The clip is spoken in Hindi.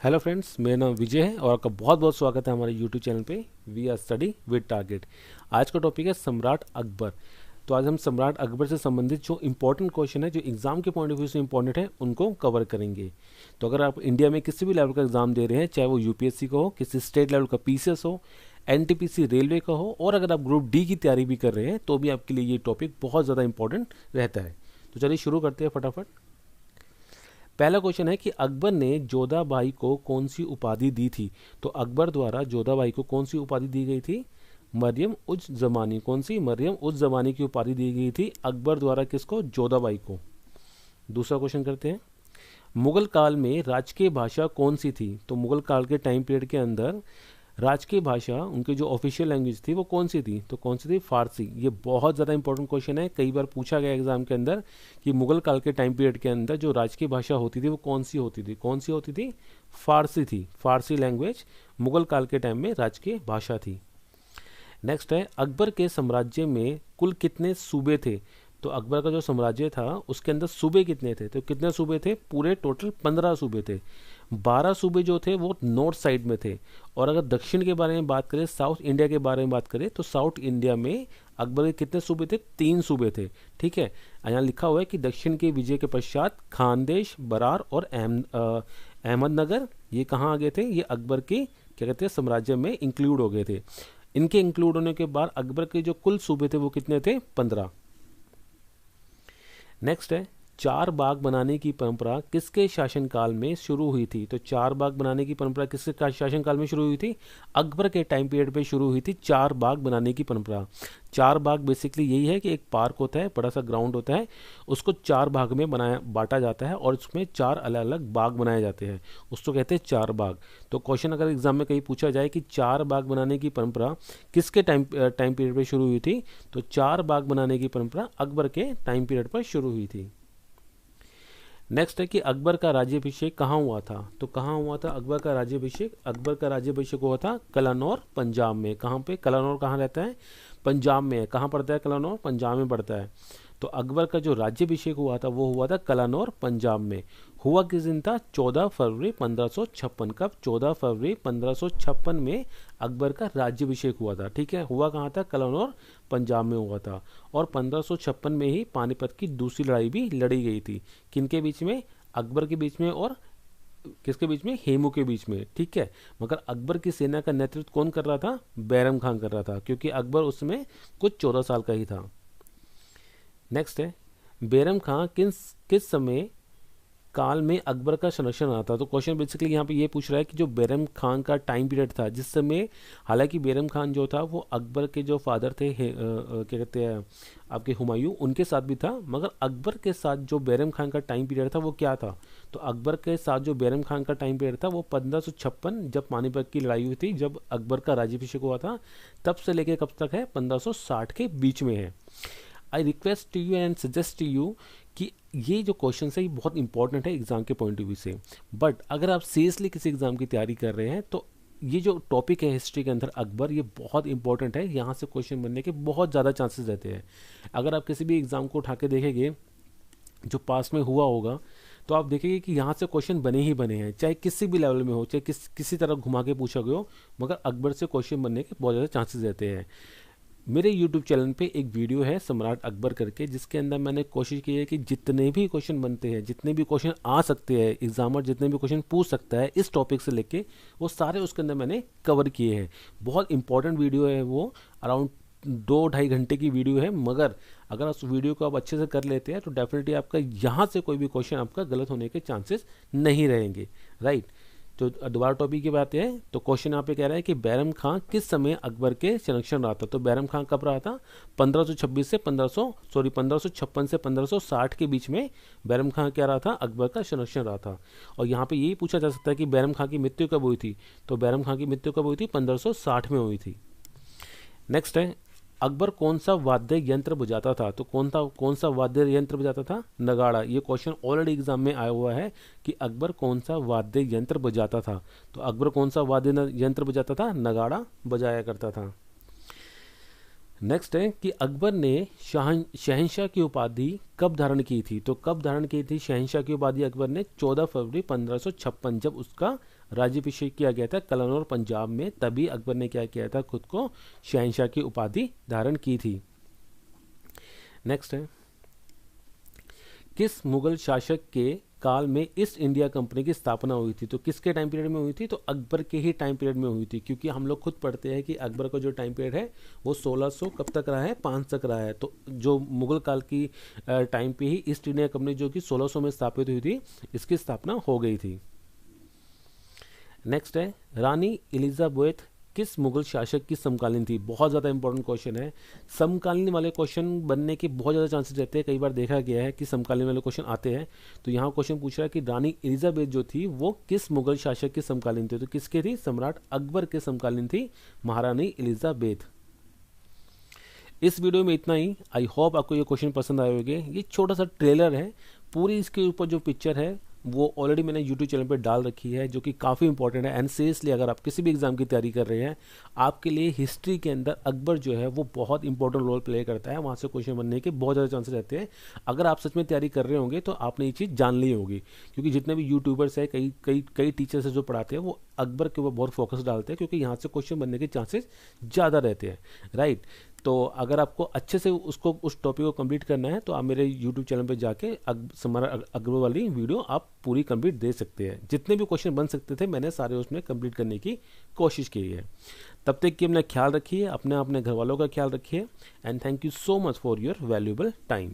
हेलो फ्रेंड्स, मेरा नाम विजय है और आपका बहुत बहुत स्वागत है हमारे यूट्यूब चैनल पे we are study with target. आज का टॉपिक है सम्राट अकबर। तो आज हम सम्राट अकबर से संबंधित जो इंपॉर्टेंट क्वेश्चन है, जो एग्जाम के पॉइंट ऑफ व्यू से इंपॉर्टेंट है, उनको कवर करेंगे। तो अगर आप इंडिया में किसी भी लेवल का एग्जाम दे रहे हैं, चाहे वो यूपीएससी का हो, किसी स्टेट लेवल का पीसीएस हो, एनटीपीसी रेलवे का हो, और अगर आप ग्रुप डी की तैयारी भी कर रहे हैं तो भी आपके लिए ये टॉपिक बहुत ज़्यादा इंपॉर्टेंट रहता है। तो चलिए शुरू करते हैं फटाफट। पहला क्वेश्चन है कि अकबर ने जोधाबाई को कौन सी उपाधि दी थी। तो अकबर द्वारा जोधाबाई को कौन सी उपाधि दी गई थी? मरियम उज जमानी। कौन सी? मरियम उज जमानी की उपाधि दी गई थी अकबर द्वारा किसको? जोधाबाई को। दूसरा क्वेश्चन करते हैं। मुगल काल में राजकीय भाषा कौन सी थी? तो मुगल काल के टाइम पीरियड के अंदर राजकीय भाषा, उनकी जो ऑफिशियल लैंग्वेज थी, वो कौन सी थी? तो कौन सी थी? फारसी। ये बहुत ज़्यादा इंपॉर्टेंट क्वेश्चन है, कई बार पूछा गया एग्जाम के अंदर कि मुगल काल के टाइम पीरियड के अंदर जो राजकीय भाषा होती थी वो कौन सी होती थी? कौन सी होती थी? फारसी थी। फारसी लैंग्वेज मुगल काल के टाइम में राजकीय भाषा थी। नेक्स्ट है, अकबर के साम्राज्य में कुल कितने सूबे थे? तो अकबर का जो साम्राज्य था उसके अंदर सूबे कितने थे? तो कितने सूबे थे? पूरे टोटल 15 सूबे थे। 12 सूबे जो थे वो नॉर्थ साइड में थे, और अगर दक्षिण के बारे में बात करें, साउथ इंडिया के बारे में बात करें, तो साउथ इंडिया में अकबर के कितने सूबे थे? 3 सूबे थे। ठीक है, यहाँ लिखा हुआ है कि दक्षिण के विजय के पश्चात खानदेश, बरार और अहमदनगर ये कहाँ आ गए थे? ये अकबर के क्या कहते हैं साम्राज्य में इंक्लूड हो गए थे। इनके इंक्लूड होने के बाद अकबर के जो कुल सूबे थे वो कितने थे? 15। नेक्स्ट है, चार बाग बनाने की परंपरा किसके शासनकाल में शुरू हुई थी? तो चार बाग बनाने की परंपरा किसके शासनकाल में शुरू हुई थी? अकबर के टाइम पीरियड पे शुरू हुई थी चार बाग बनाने की परंपरा। चार बाग बेसिकली यही है कि एक पार्क होता है, बड़ा सा ग्राउंड होता है, उसको चार भाग में बनाया बांटा जाता है और उसमें चार अलग अलग बाग बनाए जाते हैं, उसको कहते हैं चार बाग। तो क्वेश्चन अगर एग्जाम में कहीं पूछा जाए कि चार बाग बनाने की परंपरा किसके टाइम पीरियड पे शुरू हुई थी, तो चार बाग बनाने की परंपरा अकबर के टाइम पीरियड पर शुरू हुई थी। नेक्स्ट है कि अकबर का राज्याभिषेक कहाँ हुआ था? तो कहाँ हुआ था अकबर का राज्याभिषेक? अकबर का राज्याभिषेक हुआ था कलानौर, पंजाब में। कहाँ पे? कलानौर कहाँ रहता है? पंजाब में है। कहाँ पड़ता है कलानौर? पंजाब में पड़ता है। तो अकबर का जो राज्याभिषेक हुआ था वो हुआ था कलानौर, पंजाब में। हुआ किस दिन था? 14 फरवरी 1556। कब? 14 फरवरी 1556 में अकबर का राज्याभिषेक हुआ था। ठीक है, हुआ कहाँ था? कलानौर, पंजाब में हुआ था। और 1556 में ही पानीपत की दूसरी लड़ाई भी लड़ी गई थी। किनके बीच में? अकबर के बीच में और किसके बीच में? हेमू के बीच में। ठीक है, मगर अकबर की सेना का नेतृत्व कौन कर रहा था? बैरम खान कर रहा था, क्योंकि अकबर उसमें कुछ 14 साल का ही था। नेक्स्ट है, बैरम खान किस समय काल में अकबर का संरक्षण रहा था? तो क्वेश्चन बेसिकली यहाँ पे ये पूछ रहा है कि जो बैरम खान का टाइम पीरियड था जिस समय, हालांकि बैरम खान जो था वो अकबर के जो फादर थे, क्या कहते हैं आपके हुमायूं, उनके साथ भी था, मगर अकबर के साथ जो बैरम खान का टाइम पीरियड था वो क्या था? तो अकबर के साथ जो बैरम खान का टाइम पीरियड था वो 1556, जब पानीपत की लड़ाई हुई थी, जब अकबर का राज्याभिषेक हुआ था, तब से लेके कब तक है? 1560 के बीच में है। I request to you and suggest to you कि ये जो क्वेश्चन है ये बहुत इंपॉर्टेंट है एग्जाम के पॉइंट ऑफ व्यू से। बट अगर आप सीरियसली किसी एग्जाम की तैयारी कर रहे हैं तो ये जो टॉपिक है हिस्ट्री के अंदर अकबर, ये बहुत इंपॉर्टेंट है। यहाँ से क्वेश्चन बनने के बहुत ज़्यादा चांसेस रहते हैं। अगर आप किसी भी एग्जाम को उठा के देखेंगे जो पास में हुआ होगा, तो आप देखेंगे कि यहाँ से क्वेश्चन बने ही बने हैं, चाहे किसी भी लेवल में हो, चाहे किसी तरह घुमा के पूछा गया हो, मगर अकबर से क्वेश्चन बनने के बहुत ज़्यादा चांसेस रहते हैं। मेरे YouTube चैनल पे एक वीडियो है सम्राट अकबर करके, जिसके अंदर मैंने कोशिश की है कि जितने भी क्वेश्चन बनते हैं, जितने भी क्वेश्चन आ सकते हैं, एग्जामर जितने भी क्वेश्चन पूछ सकता है इस टॉपिक से लेके, वो सारे उसके अंदर मैंने कवर किए हैं। बहुत इंपॉर्टेंट वीडियो है वो, अराउंड 2-2.5 घंटे की वीडियो है, मगर अगर उस वीडियो को आप अच्छे से कर लेते हैं तो डेफिनेटली आपका यहाँ से कोई भी क्वेश्चन आपका गलत होने के चांसेस नहीं रहेंगे। राइट, तो दोबारा टॉपिक की बात है। तो क्वेश्चन यहाँ पे कह रहा है कि बैरम खान किस समय अकबर के संरक्षण रहा था? तो बैरम खान कब रहा था? 1556 से 1556 से 1560 के बीच में बैरम खान क्या रहा था? अकबर का संरक्षण रहा था। और यहाँ पे यही पूछा जा सकता है कि बैरम खान की मृत्यु कब हुई थी? तो बैरम खान की मृत्यु कब हुई थी? 1560 में हुई थी। नेक्स्ट है, अकबर कौन सा वाद्य यंत्र बजाता था? तो कौन सा वाद्य यंत्र बजाता था? नगाड़ा। ये क्वेश्चन ऑलरेडी एग्जाम में आया हुआ है कि अकबर कौन सा वाद्य यंत्र बजाता था। तो अकबर कौन सा वाद्य यंत्र बजाता था? नगाड़ा बजाया करता था। नेक्स्ट है कि अकबर ने शहंशाह की उपाधि कब धारण की थी। तो कब धारण की थी शहंशाह की उपाधि अकबर ने? 14 फरवरी 1556, जब उसका राज्याभिषेक किया गया था कलनौर पंजाब में, तभी अकबर ने क्या किया था, खुद को शहंशाह की उपाधि धारण की थी। नेक्स्ट है, किस मुगल शासक के काल में ईस्ट इंडिया कंपनी की स्थापना हुई थी। तो किसके टाइम पीरियड में हुई थी? तो अकबर के ही टाइम पीरियड में हुई थी, क्योंकि हम लोग खुद पढ़ते हैं कि अकबर का जो टाइम पीरियड है वो 1600 कब तक रहा है, 5 तक रहा है। तो जो मुगल काल की टाइम पे ही ईस्ट इंडिया कंपनी जो कि 1600 में स्थापित हुई थी, इसकी स्थापना हो गई थी। नेक्स्ट है, रानी एलिजाबेथ किस मुगल शासक की समकालीन थी। बहुत ज़्यादा इंपॉर्टेंट क्वेश्चन है। समकालीन वाले क्वेश्चन बनने के बहुत ज़्यादा चांसेस रहते हैं, कई बार देखा गया है कि समकालीन वाले क्वेश्चन आते हैं। तो यहाँ क्वेश्चन पूछ रहा है कि रानी एलिजाबेथ जो थी वो किस मुगल शासक की समकालीन थी। तो किसके थी? सम्राट अकबर के समकालीन थी महारानी एलिजाबेथ। इस वीडियो में इतना ही। आई होप आपको ये क्वेश्चन पसंद आए होंगे। ये छोटा सा ट्रेलर है, पूरी इसके ऊपर जो पिक्चर है वो ऑलरेडी मैंने यूट्यूब चैनल पे डाल रखी है, जो कि काफ़ी इंपॉर्टेंट है। एंड सीरियसली अगर आप किसी भी एग्जाम की तैयारी कर रहे हैं, आपके लिए हिस्ट्री के अंदर अकबर जो है वो बहुत इंपॉर्टेंट रोल प्ले करता है। वहाँ से क्वेश्चन बनने के बहुत ज़्यादा चांसेस रहते हैं। अगर आप सच में तैयारी कर रहे होंगे तो आपने ये चीज़ जान ली होगी, क्योंकि जितने भी यूट्यूबर्स हैं, कई कई कई टीचर्स हैं जो पढ़ाते हैं, वो अकबर के ऊपर बहुत फोकस डालते हैं, क्योंकि यहाँ से क्वेश्चन बनने के चांसेस ज़्यादा रहते हैं, राइट। तो अगर आपको अच्छे से उसको उस टॉपिक को कंप्लीट करना है तो आप मेरे यूट्यूब चैनल पे जाके अकबर वाली वीडियो आप पूरी कंप्लीट दे सकते हैं। जितने भी क्वेश्चन बन सकते थे मैंने सारे उसमें कंप्लीट करने की कोशिश की है। तब तक कि अपना ख्याल रखिए, अपने घर वालों का ख्याल रखिए, and thank you so much for your valuable time.